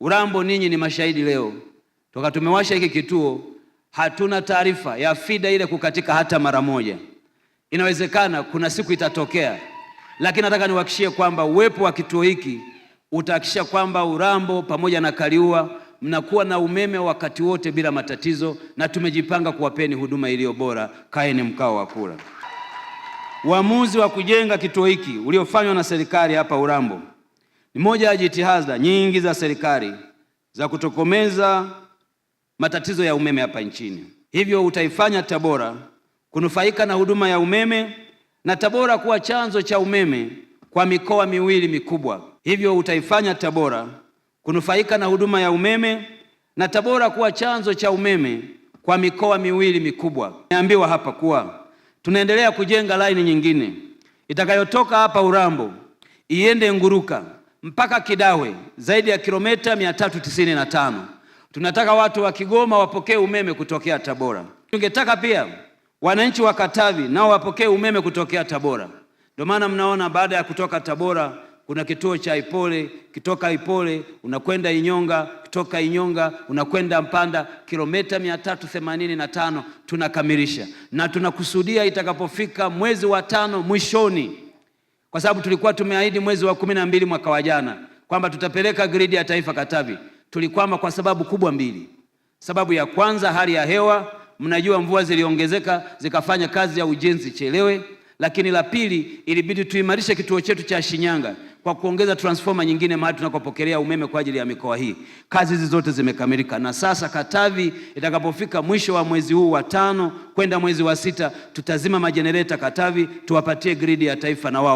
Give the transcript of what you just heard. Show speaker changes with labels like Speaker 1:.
Speaker 1: Urambo ninyi ni mashahidi leo. Toka tumewasha hiki kituo hatuna taarifa ya fida ile kukatika hata mara moja. Inawezekana kuna siku itatokea, lakini nataka niwahakikishie kwamba uwepo wa kituo hiki utahakikisha kwamba Urambo pamoja na Kaliua mnakuwa na umeme wakati wote bila matatizo, na tumejipanga kuwapeni huduma iliyo bora. Kaeni mkao wa kula. Uamuzi wa kujenga kituo hiki uliofanywa na serikali hapa Urambo ni moja ya jitihada nyingi za serikali za kutokomeza matatizo ya umeme hapa nchini. Hivyo utaifanya Tabora kunufaika na huduma ya umeme na Tabora kuwa chanzo cha umeme kwa mikoa miwili mikubwa. Hivyo utaifanya Tabora kunufaika na huduma ya umeme na Tabora kuwa chanzo cha umeme kwa mikoa miwili mikubwa. Niambiwa hapa kuwa tunaendelea kujenga laini nyingine itakayotoka hapa Urambo iende Nguruka mpaka Kidawe, zaidi ya kilomita 395. Tunataka watu wa Kigoma wapokee umeme kutokea Tabora. Tungetaka pia wananchi wa Katavi nao wapokee umeme kutokea Tabora. Ndio maana mnaona baada ya kutoka Tabora kuna kituo cha Ipole, kitoka Ipole unakwenda Inyonga, kutoka Inyonga unakwenda Mpanda, kilomita 385 tunakamilisha, na tunakusudia itakapofika mwezi wa 5 mwishoni, kwa sababu tulikuwa tumeahidi mwezi wa 12 mwaka wa jana kwamba tutapeleka gridi ya taifa Katavi. Tulikwama kwa sababu kubwa mbili. Sababu ya kwanza, hali ya hewa, mnajua mvua ziliongezeka zikafanya kazi ya ujenzi chelewe. Lakini la pili, ilibidi tuimarishe kituo chetu cha Shinyanga kwa kuongeza transformer nyingine mahali tunakopokelea umeme kwa ajili ya mikoa hii. Kazi hizi zote zimekamilika, na sasa Katavi itakapofika mwisho wa mwezi huu wa 5 kwenda mwezi wa 6 tutazima majenereta Katavi, tuwapatie gridi ya taifa na wao